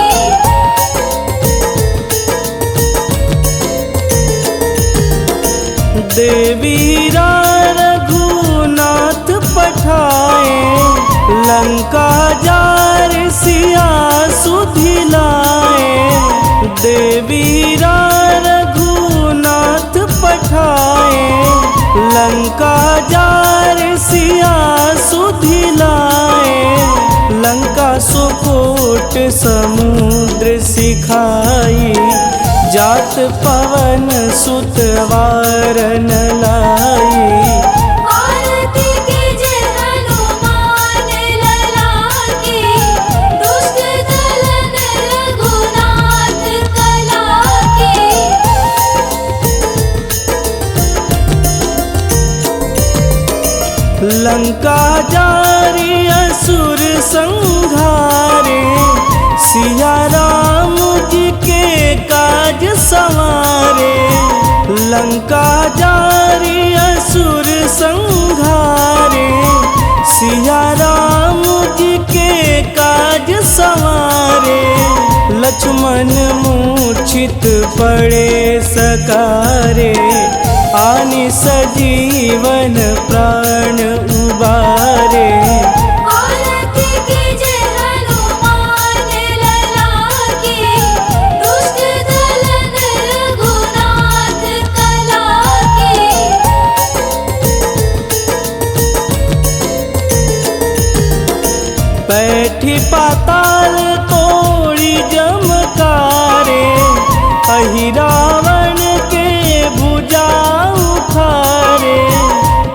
देवीरा रघुनाथ पठाए, लंका जार सिया सुधिलाए। देवीरा रघुनाथ पठाए, लंका जार सिया सुधिलाए। लंका सुकोट समुद्र सिखाई, जात पवन सुत वारन लाई। आरती कीजय हनुमान लला की। दुष्ट दलन रघुनाथ कला की। लंका जारी असुर संहारे, सिया राम जी के काज संवारे। लंका जारी असुर संहारे, सिया राम जी के काज संवारे। लक्ष्मण मूर्छित पड़े सकारे, आनि सजीवन प्राण उबारे। आरती कीजे हनुमान लला की, दुष्ट दलन रघुनाथ कला की। बैठी पाताल तोड़ी जमकारे, अहि रावण के भुजा उखारे।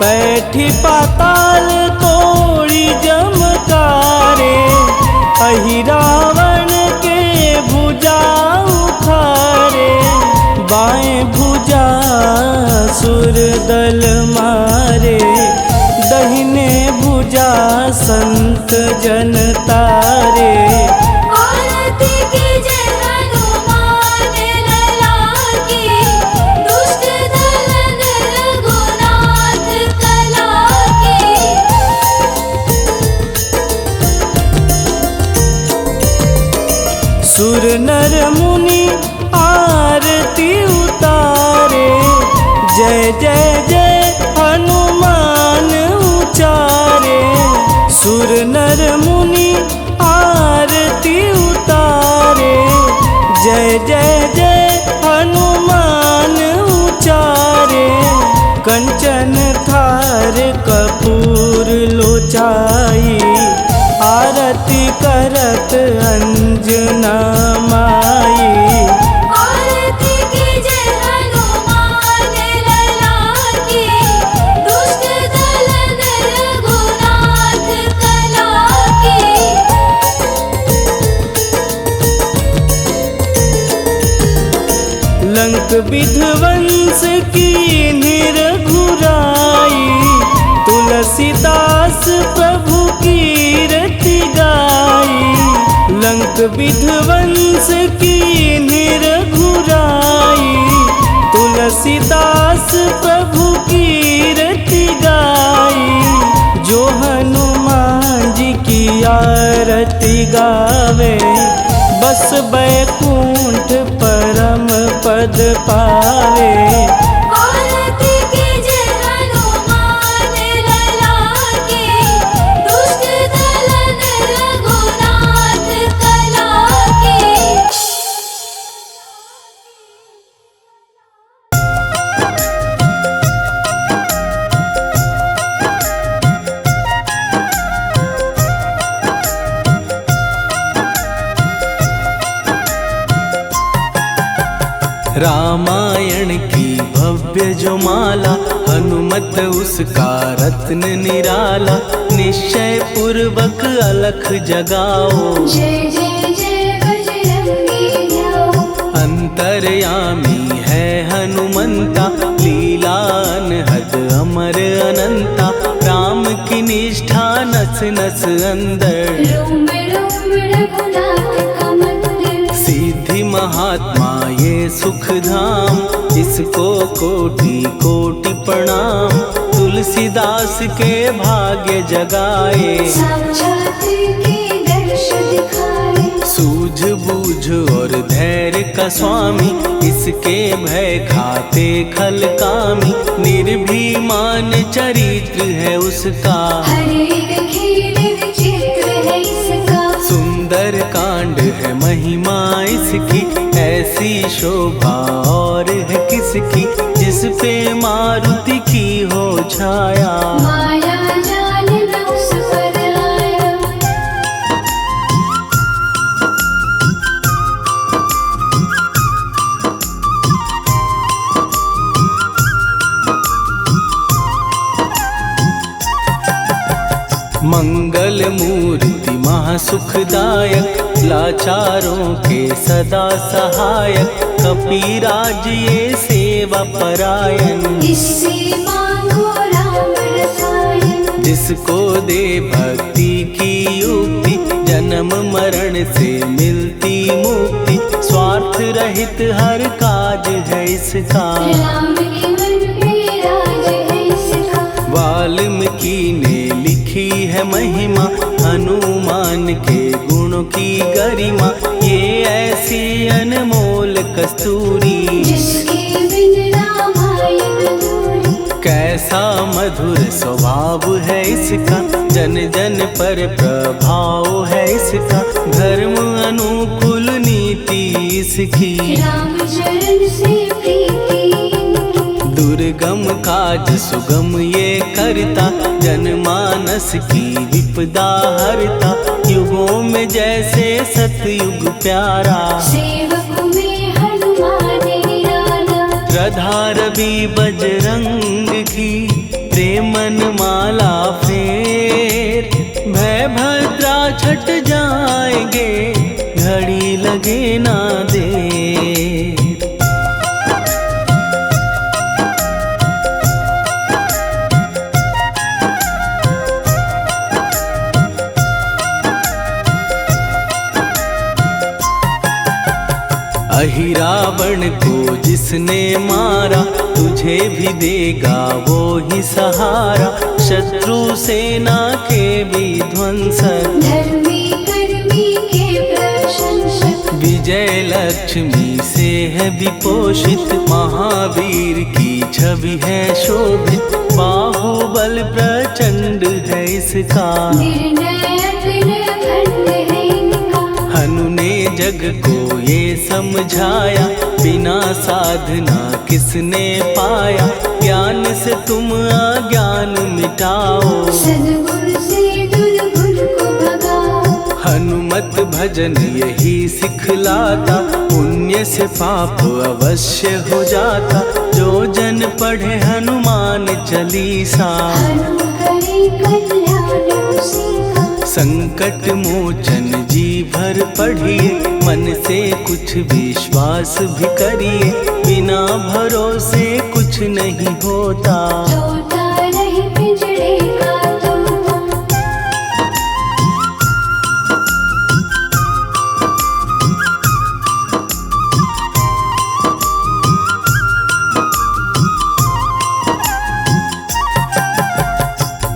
बैठी पाताल तोड़ी जमकारे, अहि रावण के भुजा उखारे। बाएं भुजा सुर दल मारे, दहिने भुजा संत जन तारे। आरती कीजे हनुमान लला की, दुष्ट दलन रघुनाथ कला की। सुर नर मुनि आरती उतारे, जय जय जय हनुमान उचारे। सुर नर मुनि आरती उतारे, जय जय जय हनुमान उचारे। कंचन थार कपूर लोचाई, आरती करत अंजना माई। आरती कीजे हनुमान लला की, दुष्ट दलन रघुनाथ कला की। लंक विध्वंस की निरघुराई, तुलसीदास प्रभु कीरति गाई। लंक विध्वंस की निरघुराई, तुलसीदास प्रभु कीरति गाई। जो हनुमान जी की आरती गावे, बस बैकुंठ परम पद पावे। आरती कीजे हनुमान लला की, दुष्ट दलन रघुनाथ कला की। रामायण की भव्य जो माला, हनुमत उसका रत्न निराला। निश्चय पूर्वक अलख जगाओ, जय जय जय बजरंगी ध्याओ। अंतर्यामी है हनुमंता, लीला अनहद अमर अनंता। राम की निष्ठा नस नस अंदर, रोम रोम रघुनाथ का मंदिर। सिद्धि महात्मा ये सुख धाम, इसको कोटि कोटि प्रणाम। तुलसीदास के भाग्य जगाए, साक्षात के दर्श दिखाए। सूझ बूझ और धैर्य का स्वामी, इसके भय खाते खल कामी। निर्भीमान चरित्र है उसका, हर एक खेल विचित्र है इसका। सुंदर कांड है महिमा इसकी, ऐसी शोभा और है किसकी। जिस पे मारुति की हो छाया, माया जाल न उस पर आया। मंगल मूर्ति महासुखदायक, लाचारों के सदा सहायक। कपीराज ये सेवा परायण, इससे मांगो राम रसायन। जिसको दे भक्ति की युक्ति, जन्म मरण से मिलती मुक्ति। स्वार्थ रहित हर काज है इसका, राम के मन पे राज है इसका। वाल्मीकि ने लिखी है महिमा, हनुमान के गुणों गुणों की गरिमा, ये ऐसी अनमोल कस्तूरी। जिसके बिन रामायण अधूरी। कैसा मधुर स्वभाव है इसका, जन जन पर प्रभाव है इसका, धर्म अनुकूल नीति इसकी। राम चरण से प्रीति इनकी। दुर्गम काज सुगम ये करता, जनमानस की विपदा हरता, युगों में जैसे सतयुग प्यारा। सेवक में हनुमान निराला। रधारवि बजरंग की, प्रेमन माला फेर, भय भद्रा छट जाएंगे, घड़ी लगे ना देर। अहि रावण को जिसने मारा, तुझे भी देगा वो ही सहारा, शत्रु सेना के विध्वंसक, धर्मी कर्मी के प्रशंसक। विजय लक्ष्मी से है विपोषित, महावीर की छवि है शोभित, बाहुबल प्रचंड है इसका। निर्णय अतुल खंड है इनका। हनु ने जग को ये समझाया, बिना साधना किसने पाया, ज्ञान से तुम अज्ञान मिटाओ, सद्गुण से दुर्गुण को भगाओ। हनुमत भजन यही सिखलाता, पुण्य से पाप अवश्य हो जाता, जो जन पढ़े हनुमान चालीसा। हनुम करे कल्याण उसी का। संकट मोचन जी भर पढ़िए, मन से कुछ विश्वास भी करिए, बिना भरोसे कुछ नहीं होता। तोता रहे पिंजड़े का तोता।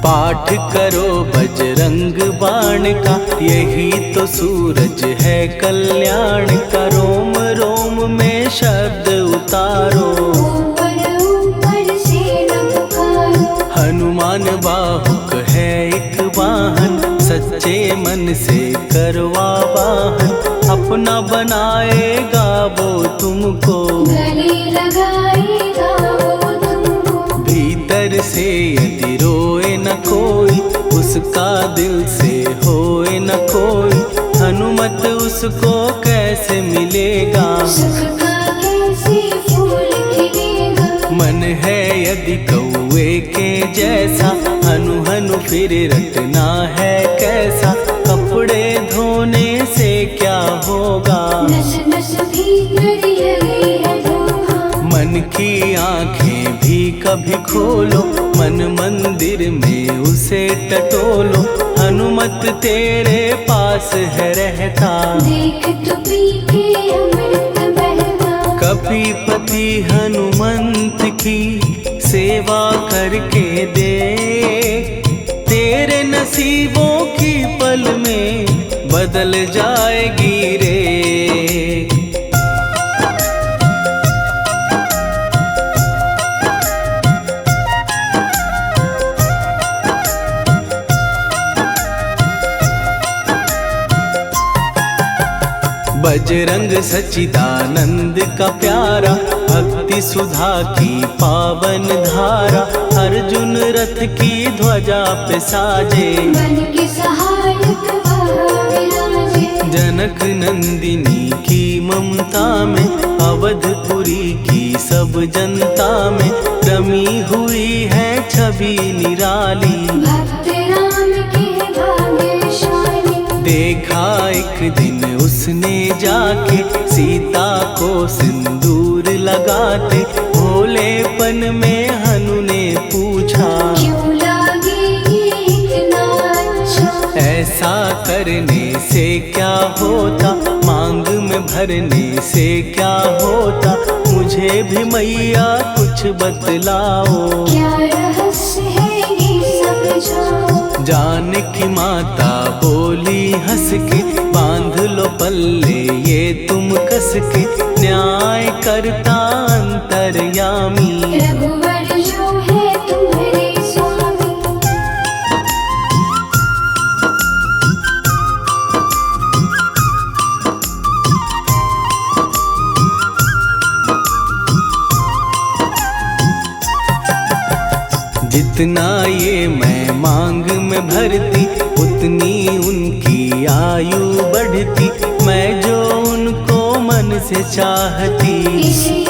पाठ करो बजरंग बाण का, यही तो सूरज है कल्याण का, रोम रोम में शब्द उतारो, ऊपर ऊपर से न पुकारो। हनुमान बाहुक है एक वाहन, सच्चे मन से करवा वाहन, अपना बनाएगा वो तुमको, गले लगाएगा वो तुमको। भीतर से यदि रोए न कोई, उसका दिल से होए न कोई, हनुमत उसको कैसे मिलेगा, सुख का कैसे फूल खिलेगा। मन है यदि कौवे के जैसा, हनु हनु फिर रटना है कैसा, कपड़े धोने से क्या होगा, नस नस भीतर लगी है धोखा। मन की आंखें भी कभी खोलो, मन मंदिर में उसे टटोलो, हनुमत तेरे पास है रहता, देख तो पी के अमृत बहता। कपीपति हनुमंत की सेवा करके देख, तेरे नसीबों की पल में बदल जाएगी रे। बजरंग सच्चिदानंद का प्यारा, भक्ति सुधा की पावन धारा, अर्जुन रथ की ध्वजा पे साजे, बन के सहायक वहाँ विराजे। जनक नंदिनी की ममता में, अवधपुरी की सब जनता में, रमी हुई है छवि निराली, भक्त राम के भाग्यशाली। देखा एक दिन उसने जाके, सीता को सिंदूर लगाते, भोलेपन में हनु ने पूछा, क्यों लागे ये इतना अच्छा। ऐसा करने से क्या होता, मांग में भरने से क्या होता, मुझे भी मैया कुछ बतलाओ, क्या रहस्य है ये समझाओ। जानकी माता बोली हंस के, बांध लो पल्ले ये तुम कस के, न्याय करता अंतर्यामी। रघुवर जो है तुम्हारे स्वामी। जितना ये मैं मांग में भरती, उतनी उनकी आयु बढ़ती। मैं जो उनको मन से चाहती, इसी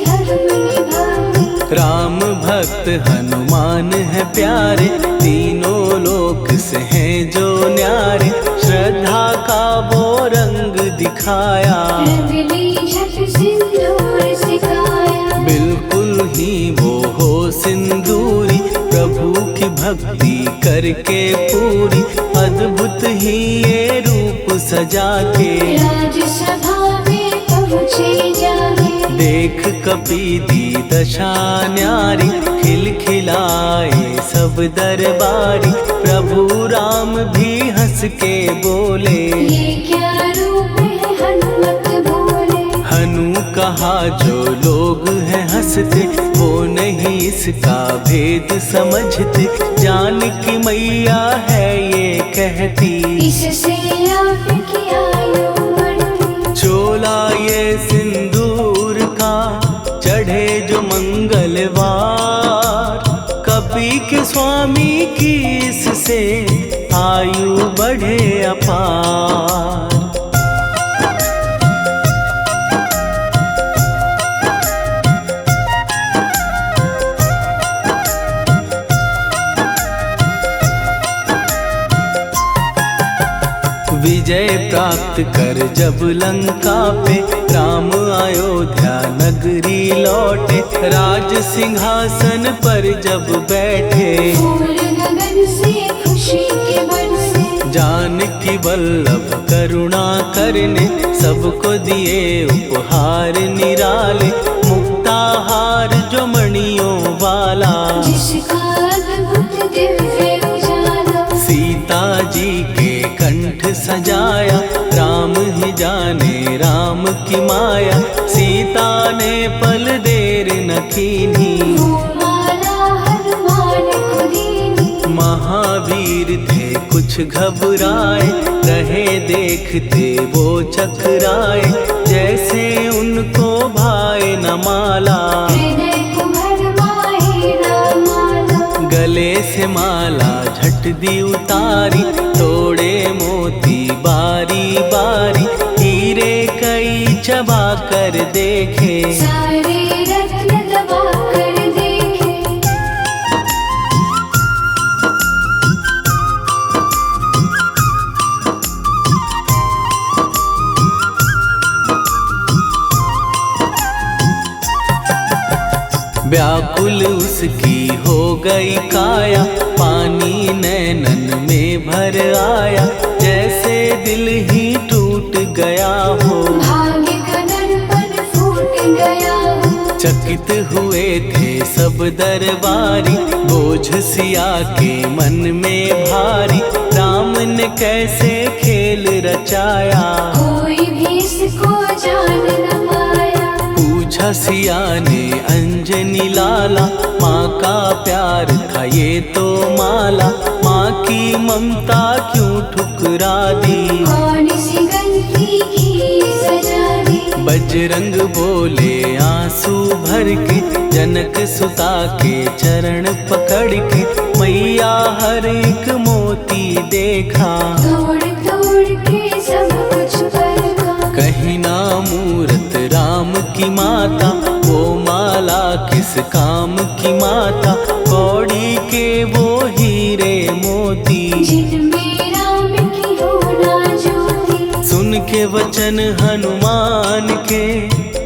धर्म निभाती। राम भक्त हनुमान है प्यारे, तीनों लोक से हैं जो न्यारे। श्रद्धा का वो रंग दिखाया, रंगली झट सिंदूर सिखाया। बिल्कुल ही वो हो सिंदूरी, प्रभु की भक्ति करके पूरी। अद्भुत ही ये रूप सजा के, राजसभा में पहुँचे जाके। देख कपी दी दशा न्यारी, खिलखिलाए सब दरबारी। प्रभु राम भी हंस के बोले, ये क्या रूप है हनुमत बोले। हनु कहा जो लोग हैं हंसते, वो नहीं इसका भेद समझते। जान की मैया है ये कहती, इससे आपकी आयु बढ़ती। चोला ये सिंदूर का चढ़े जो मंगलवार, कपी के स्वामी की इससे आयु बढ़े अपार। विजय प्राप्त कर जब लंका पे, राम अयोध्या नगरी लौटे। राज सिंहासन पर जब बैठे, फूल गगन से खुशी के बरसे। जानकी वल्लभ करुणा करने, सबको दिए उपहार निराले। मुक्ताहार जो मणियों वाला, जिसका अद्भुत दिव्य उजाला। सीता जी के कंठ सजाया, राम ही जाने राम की माया। सीता ने पल देर न कीन्ही, वो माला हनुमान को दीनी। महावीर थे कुछ घबराए, रहे देखते वो चकराए। जैसे उनको भाए न माला, हृदय को भरमाए रामाला। गले से माला झट दी उतारी, तोड़े मोती बारी बारी। हीरे कई चबा कर देखे, सारे रत्न दबा कर देखे। व्याकुल उसकी हो गई काया, पानी नैनन में भर आया। जैसे दिल ही टूट गया हो, भाग्य का दर्पण फूट गया हो। चकित हुए थे सब दरबारी, बोझ सिया के मन में भारी। राम ने कैसे खेल रचाया, कोई भी इसको जान न पाया। पूछा सिया ने अंजनी लाला, माँ का प्यार था ये तो माला। माँ की ममता क्यों ठुकरा दी, कौन सी गलती की सजा दी। बजरंग बोले आंसू भर के, जनक सुता के चरण पकड़ के। मैया हर एक मोती देखा, तोड़ तोड़ के सब कुछ परखा। कहीं ना मूरत राम की माता, वो माला किस काम की माता। कौड़ी के वो हीरे मोती, जिनमें राम की होना ज्योति। सुन के वचन हनुमान के,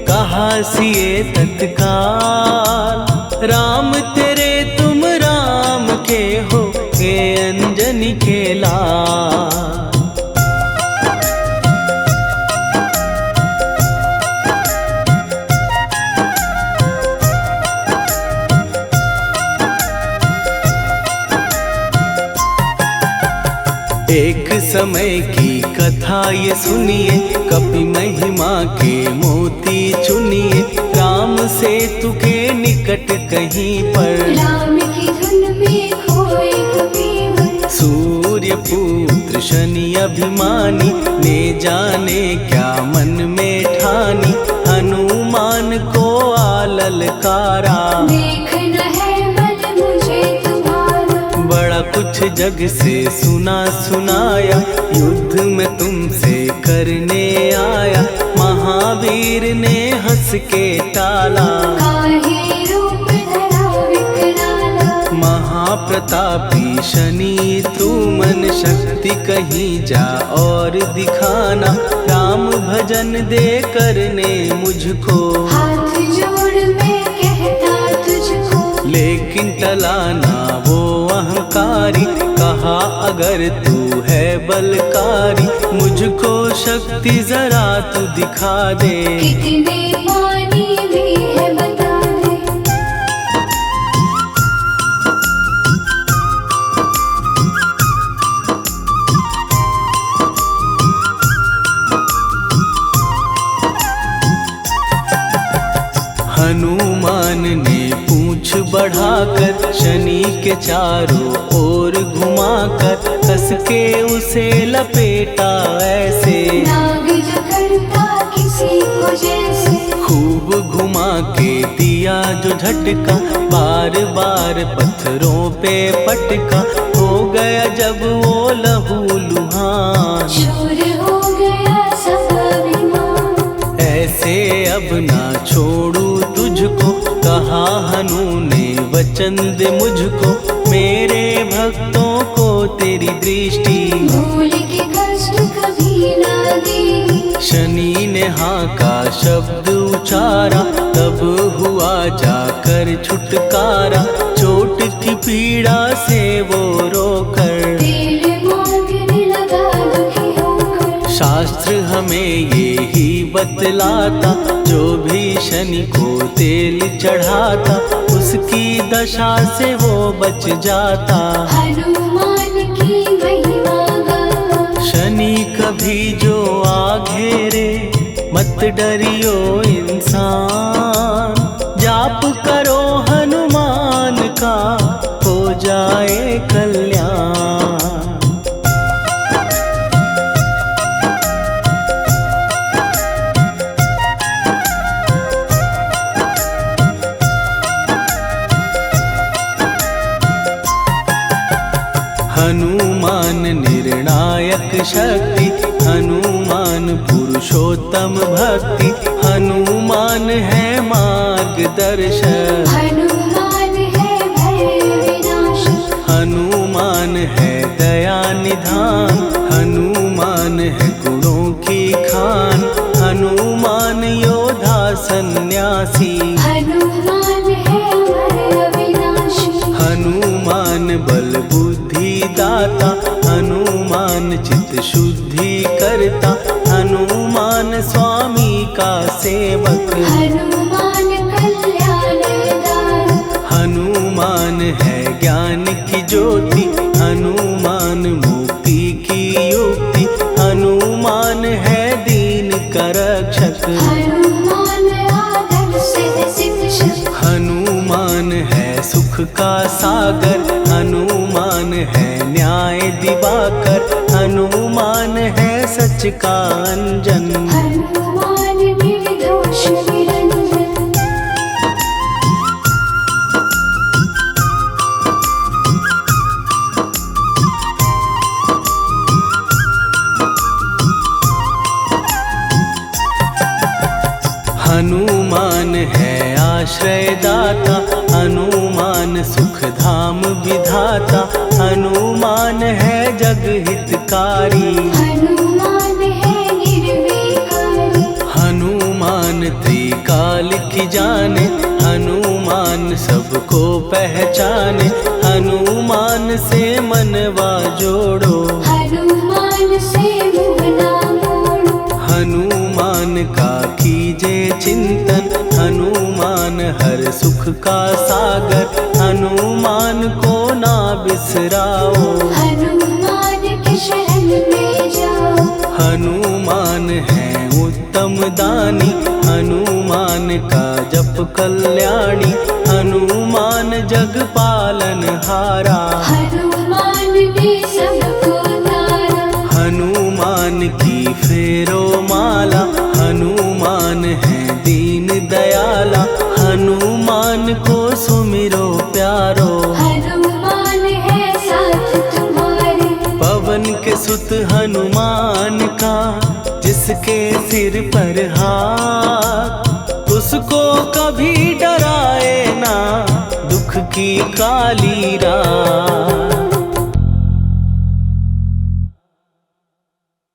कहा सिए तत्काल। राम तेरे तुम राम के हो, हे अंजनी के लाल। एक समय की कथा ये सुनिए, कपि महिमा के मोती चुनिए। राम सेतु के निकट कहीं पर राम की धुन में खोए कबीर। सूर्य पुत्र शनि अभिमानी, ने जाने क्या मन में ठानी। हनुमान को आललकारा, देखना है बल मुझे तुम्हारा। बड़ा कुछ जग से सुना सुनाया, युद्ध में तुमसे करने आया। महावीर ने हंस के टाला, काहे रूप धरा विकराला। महाप्रतापी शनि तू मन शक्ति कहीं जा और दिखाना। राम भजन दे करने मुझको, हाथ जोड़ मैं कहता तुझको। लेकिन टला ना वो अहंकारी। कहा अगर तू है बलकारी, मुझको शक्ति जरा तू दिखा दे। कितने पानी भी है बता दे। हनुमान ने पूंछ बढ़ाकर, शनि के चारों ओर घुमाकर। कस के उसे लपेटा ऐसे, नाग जो करता किसी को जैसे। खूब घुमा के दिया जो झटका, बार बार पत्थरों पे पटका। हो गया जब वो लहू लुहान, शूर हो गया सब अभिमान। ऐसे अब ना छोड़ू तुझको। कहा हनु ने वचन दे मुझको, मेरे भक्तों को तेरी दृष्टि। भूल के कष्ट कभी ना दे। शनि ने हाँ का शब्द उचारा, तब हुआ जाकर छुटकारा। चोट की पीड़ा से वो रोकर, तेल मांगने लगा दुखी होकर। शास्त्र हमें ये ही बतलाता, जो भी शनि को तेल चढ़ाता। उसकी दशा से वो बच जाता। हनुमान की महिमा गाता। शनि कभी जो आ घेरे, मत डरियो इंसान। जाप करो हनुमान का, हो जाए कल्याण। हनुमान निर्णायक शक्ति, हनुमान पुरुषोत्तम भक्ति। हनुमान है मार्गदर्शक, हनुमान है भय विनाशक। हनुमान है दया निधान। हनुमान है गुणों की खान, हनुमान योद्धा सन्यासी। हनुमान है भय विनाशी। हनुमान बल बुद्धि दाता, हनुमान चित्त शुद्धि करता। हनुमान स्वामी का सेवक, हनुमान कल्याणदायक। हनुमान है ज्ञान की ज्योति। हनुमान मुक्ति की युक्ति, हनुमान है दीन का रक्षक। हनुमान आदर से शिक्षक। हनुमान है सुख का सागर, हनुमान है न्याय दिवाकर। हनुमान है सच का अंजन, हनुमान निर्दोष निरंजन। हनुमान है आश्रयदाता, हनुमान सुख धाम विधाता। हनुमान है जग हितकारी, हनुमान है निर्विकारी। हनुमान त्रिकाल की जाने। हनुमान सबको पहचाने, हनुमान से मनवा जोड़ो। हनुमान से मुँह ना मोड़ो। हनुमान का कीजे चिंतन, हनुमान हर सुख का सागर। हनुमान को ना बिसराओ, हनुमान की शरण उत्तम दानी, हनुमान का जप कल्याणी, हनुमान जग पालन हारा। हनुमान ने सबको तारा, हनुमान की फेरो माला, हनुमान है दीन दयाला, हनुमान को सुमिरो प्यारो। हनुमान है साथ तुम्हारे, पवन के सुत हनुमान का, जिसके सिर पर हाथ, उसको कभी डराए ना दुख की काली रात।